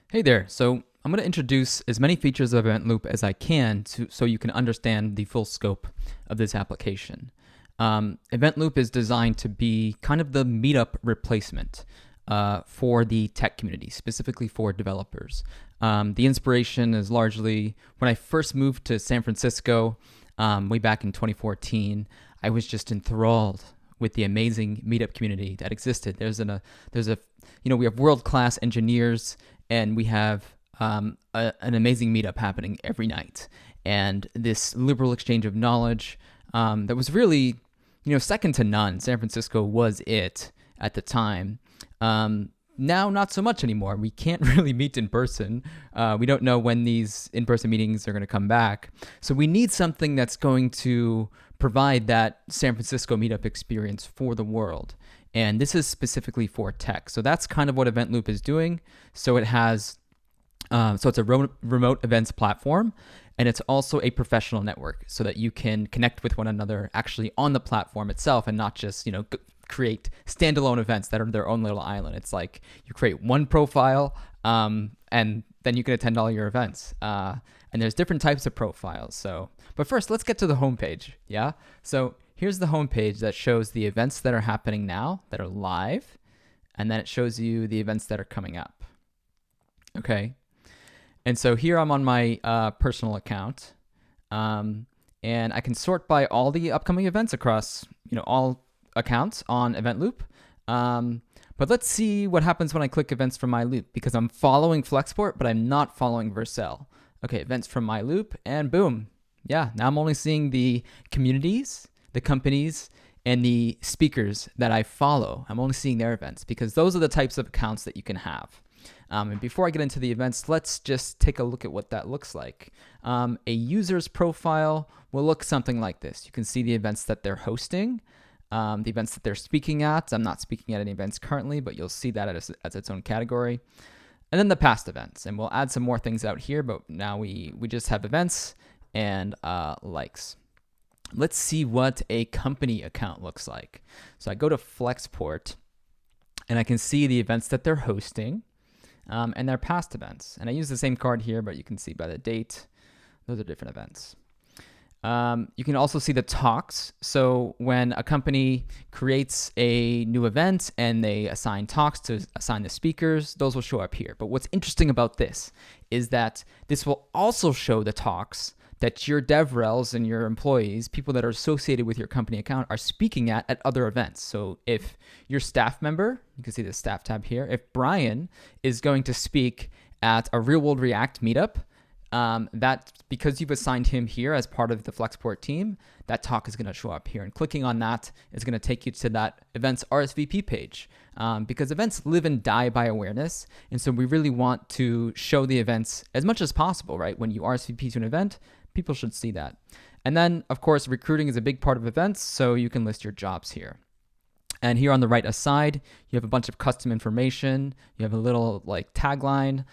Hey there. So I'm going to introduce as many features of EventLoop as I can so you can understand the full scope of this application. EventLoop is designed to be kind of the meetup replacement for the tech community, specifically for developers. The inspiration is largely when I first moved to San Francisco way back in 2014, I was just enthralled with the amazing meetup community that existed. We have world-class engineers, and we have an amazing meetup happening every night. And this liberal exchange of knowledge that was really, second to none. San Francisco was it at the time. Now, not so much anymore. We can't really meet in person. We don't know when these in-person meetings are going to come back. So we need something that's going to provide that San Francisco meetup experience for the world. And this is specifically for tech. So that's kind of what EventLoop is doing. So it has, it's a remote events platform, and it's also a professional network so that you can connect with one another actually on the platform itself and not just, create standalone events that are their own little island. It's like you create one profile and then you can attend all your events. And there's different types of profiles. But first, let's get to the homepage. Yeah. So here's the homepage that shows the events that are happening now that are live. And then it shows you the events that are coming up. Okay. And so here I'm on my personal account. And I can sort by all the upcoming events across, all accounts on EventLoop. But let's see what happens when I click events from my loop, because I'm following Flexport, but I'm not following Vercel. Okay, events from my loop, and boom. Yeah, now I'm only seeing the communities, the companies, and the speakers that I follow. I'm only seeing their events because those are the types of accounts that you can have. And before I get into the events, let's just take a look at what that looks like. A user's profile will look something like this. You can see the events that they're hosting, the events that they're speaking at. I'm not speaking at any events currently, but you'll see that as its own category. And then the past events. And we'll add some more things out here, but now we just have events and likes. Let's see what a company account looks like. So I go to Flexport, and I can see the events that they're hosting and their past events. And I use the same card here, but you can see by the date, those are different events. You can also see the talks. So when a company creates a new event and they assign talks to assign the speakers, those will show up here. But what's interesting about this is that this will also show the talks that your DevRels and your employees, people that are associated with your company account, are speaking at other events. So if your staff member, you can see the staff tab here, if Brian is going to speak at a Real World React meetup, that because you've assigned him here as part of the Flexport team, that talk is going to show up here. And clicking on that is going to take you to that event's RSVP page, because events live and die by awareness. And so we really want to show the events as much as possible, right? When you RSVP to an event, people should see that. And then, of course, recruiting is a big part of events, so you can list your jobs here. And here on the right side, you have a bunch of custom information. You have a little tagline.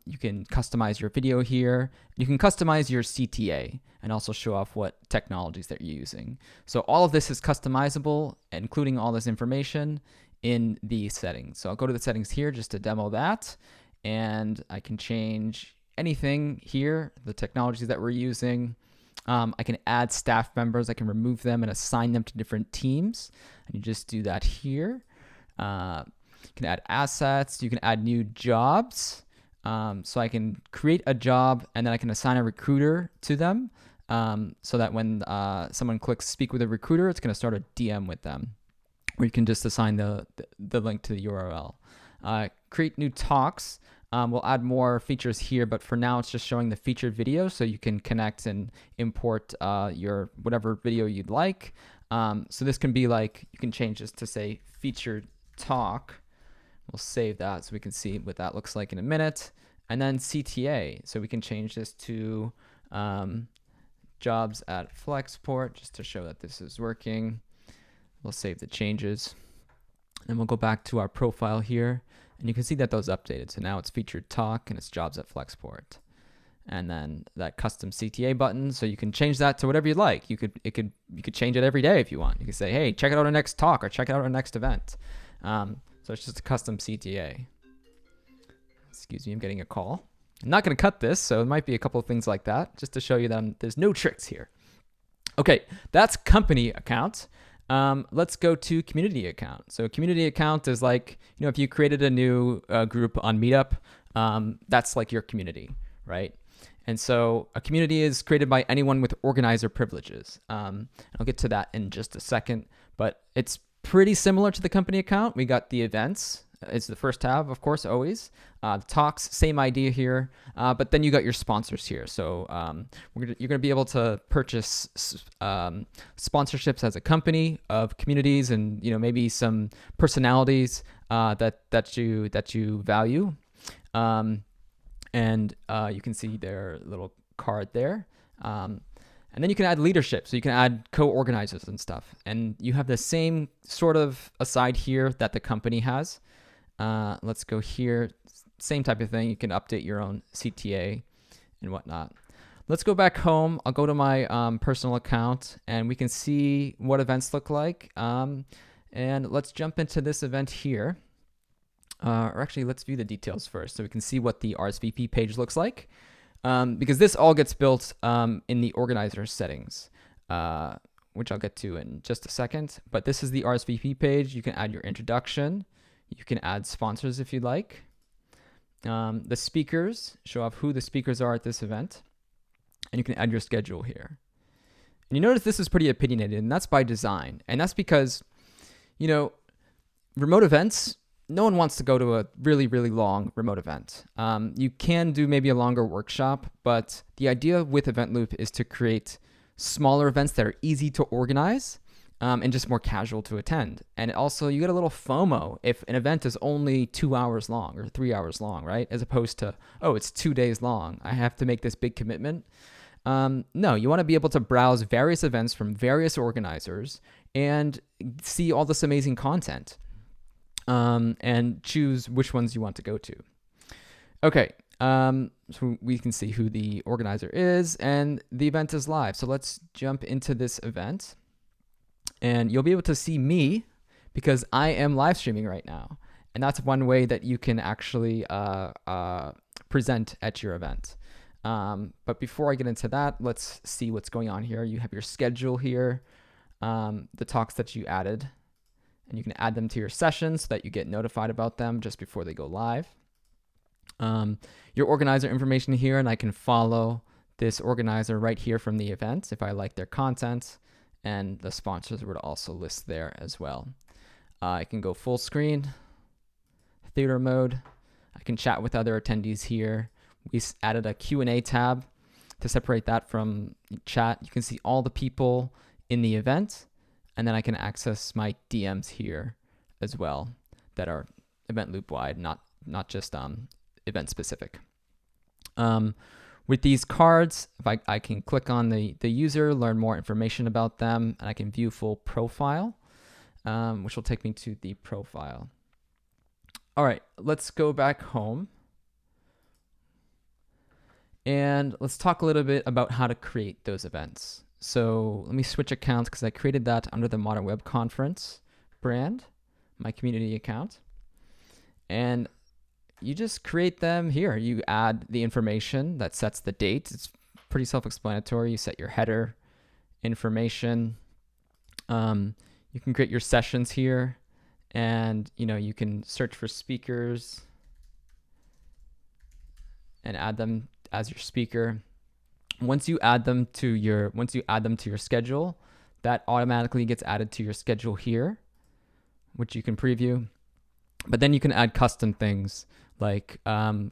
You can customize your video here. You can customize your CTA and also show off what technologies that you're using. So all of this is customizable, including all this information in the settings. So I'll go to the settings here just to demo that. And I can change anything here, the technologies that we're using. I can add staff members. I can remove them and assign them to different teams. And you just do that here. You can add assets. You can add new jobs. So I can create a job and then I can assign a recruiter to them, so that when someone clicks speak with a recruiter, it's going to start a DM with them, or you can just assign the link to the URL. Create new talks. We'll add more features here, but for now it's just showing the featured video, so you can connect and import your whatever video you'd like. So this can be you can change this to say featured talk. We'll save that so we can see what that looks like in a minute. And then CTA. So we can change this to jobs at Flexport just to show that this is working. We'll save the changes. And we'll go back to our profile here. And you can see that those updated. So now it's featured talk and it's jobs at Flexport. And then that custom CTA button. So you can change that to whatever you'd like. You could change it every day if you want. You could say, hey, check out our next talk or check out our next event. So it's just a custom CTA. Excuse me, I'm getting a call. I'm not going to cut this, so it might be a couple of things like that, just to show you that there's no tricks here. Okay, that's company account. Let's go to community account. So community account is like, if you created a new group on Meetup, that's like your community, right? And so a community is created by anyone with organizer privileges. I'll get to that in just a second, but it's pretty similar to the company account. We got the events. It's the first tab, of course, always. The talks, same idea here, but then you got your sponsors here. So you're going to be able to purchase sponsorships as a company of communities, and maybe some personalities that you value, and you can see their little card there. And then you can add leadership. So you can add co-organizers and stuff. And you have the same sort of aside here that the company has. Let's go here. Same type of thing. You can update your own CTA and whatnot. Let's go back home. I'll go to my personal account, and we can see what events look like. And let's jump into this event here. Or actually, let's view the details first so we can see what the RSVP page looks like. Because this all gets built in the organizer settings, which I'll get to in just a second. But this is the RSVP page. You can add your introduction. You can add sponsors if you'd like. The speakers, show off who the speakers are at this event. And you can add your schedule here. And you notice this is pretty opinionated, and that's by design. And that's because, remote events, no one wants to go to a really, really long remote event. You can do maybe a longer workshop, but the idea with EventLoop is to create smaller events that are easy to organize and just more casual to attend. And also, you get a little FOMO if an event is only 2 hours long or 3 hours long, right? As opposed to, it's 2 days long. I have to make this big commitment. No, you want to be able to browse various events from various organizers and see all this amazing content. And choose which ones you want to go to. Okay, so we can see who the organizer is, and the event is live. So let's jump into this event, and you'll be able to see me because I am live streaming right now. And that's one way that you can actually present at your event. But before I get into that, let's see what's going on here. You have your schedule here, the talks that you added. And you can add them to your session so that you get notified about them just before they go live. Your organizer information here, and I can follow this organizer right here from the event if I like their content, and the sponsors would also list there as well. I can go full screen, theater mode. I can chat with other attendees here. We added a Q&A tab to separate that from chat. You can see all the people in the event. And then I can access my DMs here as well that are EventLoop wide, not just event specific. With these cards, if I can click on the user, learn more information about them, and I can view full profile, which will take me to the profile. All right, let's go back home. And let's talk a little bit about how to create those events. So let me switch accounts because I created that under the Modern Web Conference brand, my community account. And you just create them here. You add the information that sets the date. It's pretty self-explanatory. You set your header information. You can create your sessions here, and you can search for speakers and add them as your speaker. Once you add them to your schedule, that automatically gets added to your schedule here, which you can preview. But then you can add custom things like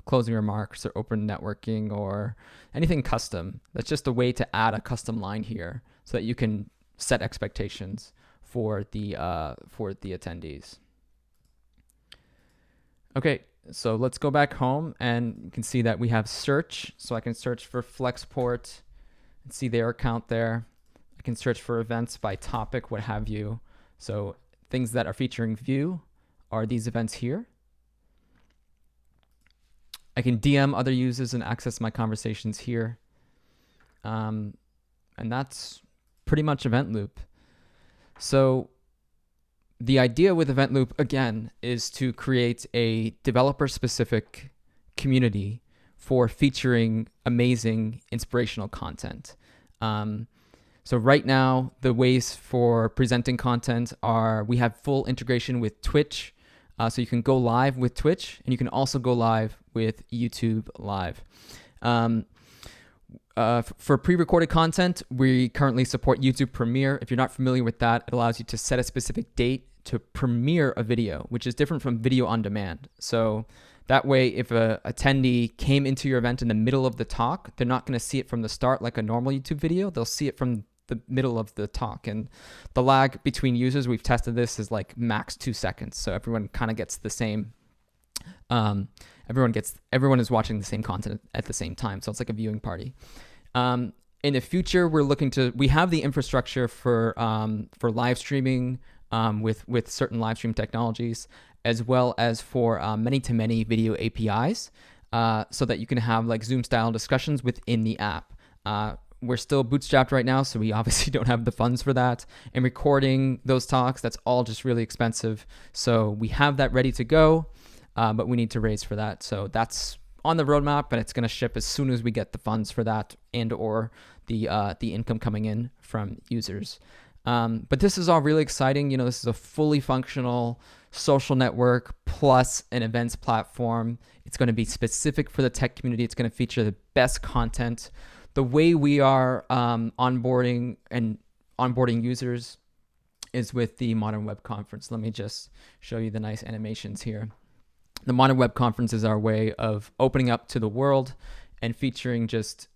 closing remarks or open networking or anything custom. That's just a way to add a custom line here so that you can set expectations for the attendees. Okay, so let's go back home, and you can see that we have search. So I can search for Flexport and see their account there. I can search for events by topic, what have you. So things that are featuring Vue are these events here. I can DM other users and access my conversations here. And that's pretty much EventLoop. So the idea with EventLoop, again, is to create a developer-specific community for featuring amazing inspirational content. So right now, the ways for presenting content are, we have full integration with Twitch. So you can go live with Twitch, and you can also go live with YouTube Live. For pre-recorded content, we currently support YouTube Premiere. If you're not familiar with that, it allows you to set a specific date to premiere a video, which is different from video on demand. So that way, if a attendee came into your event in the middle of the talk, they're not going to see it from the start like a normal YouTube video. They'll see it from the middle of the talk, and the lag between users, we've tested this, is like max 2 seconds. So everyone kind of gets the same. Everyone is watching the same content at the same time. So it's like a viewing party. In the future, we have the infrastructure for live streaming with certain live stream technologies, as well as for many-to-many video APIs, so that you can have like Zoom-style discussions within the app. We're still bootstrapped right now, so we obviously don't have the funds for that. And recording those talks, that's all just really expensive. So we have that ready to go, but we need to raise for that. So that's on the roadmap, and it's going to ship as soon as we get the funds for that and or the income coming in from users. But this is all really exciting. This is a fully functional social network plus an events platform. It's going to be specific for the tech community. It's going to feature the best content. The way we are onboarding users is with the Modern Web Conference. Let me just show you the nice animations here. The Modern Web Conference is our way of opening up to the world and featuring just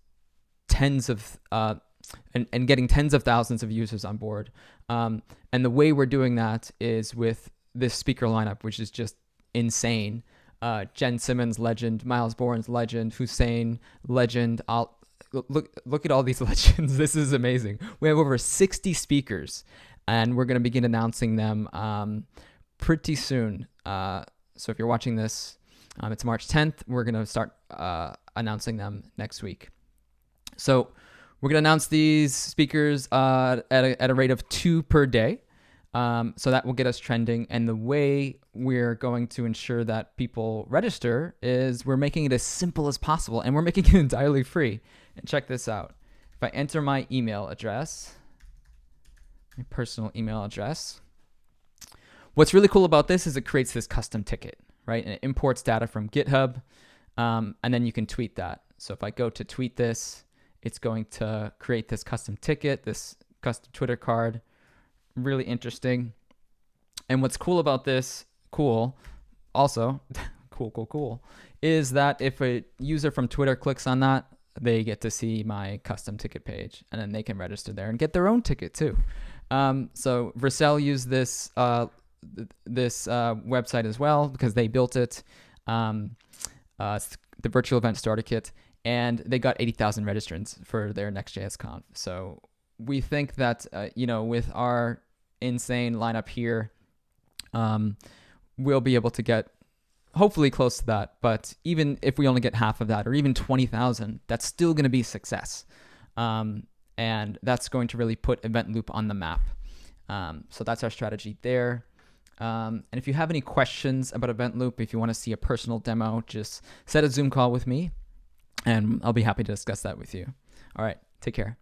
tens of and getting tens of thousands of users on board. And the way we're doing that is with this speaker lineup, which is just insane. Jen Simmons, legend. Miles Bourne's legend. Hussein, legend. Look at all these legends. This is amazing. We have over 60 speakers, and we're going to begin announcing them pretty soon. So if you're watching this, it's March 10th. We're going to start announcing them next week. So we're going to announce these speakers at a rate of 2 per day. So that will get us trending. And the way we're going to ensure that people register is we're making it as simple as possible, and we're making it entirely free. And check this out. If I enter my email address, my personal email address, what's really cool about this is it creates this custom ticket, right? And it imports data from GitHub, and then you can tweet that. So if I go to tweet this, it's going to create this custom ticket, this custom Twitter card. Really interesting. And what's cool about this, cool, is that if a user from Twitter clicks on that, they get to see my custom ticket page, and then they can register there and get their own ticket too. So Vercel used this website as well because they built it, the virtual event starter kit, and they got 80,000 registrants for their Next.js Conf. So we think that with our insane lineup here, we'll be able to get hopefully close to that. But even if we only get half of that, or even 20,000, that's still going to be success. And that's going to really put EventLoop on the map. So that's our strategy there. And if you have any questions about EventLoop, if you want to see a personal demo, just set a Zoom call with me, and I'll be happy to discuss that with you. All right, take care.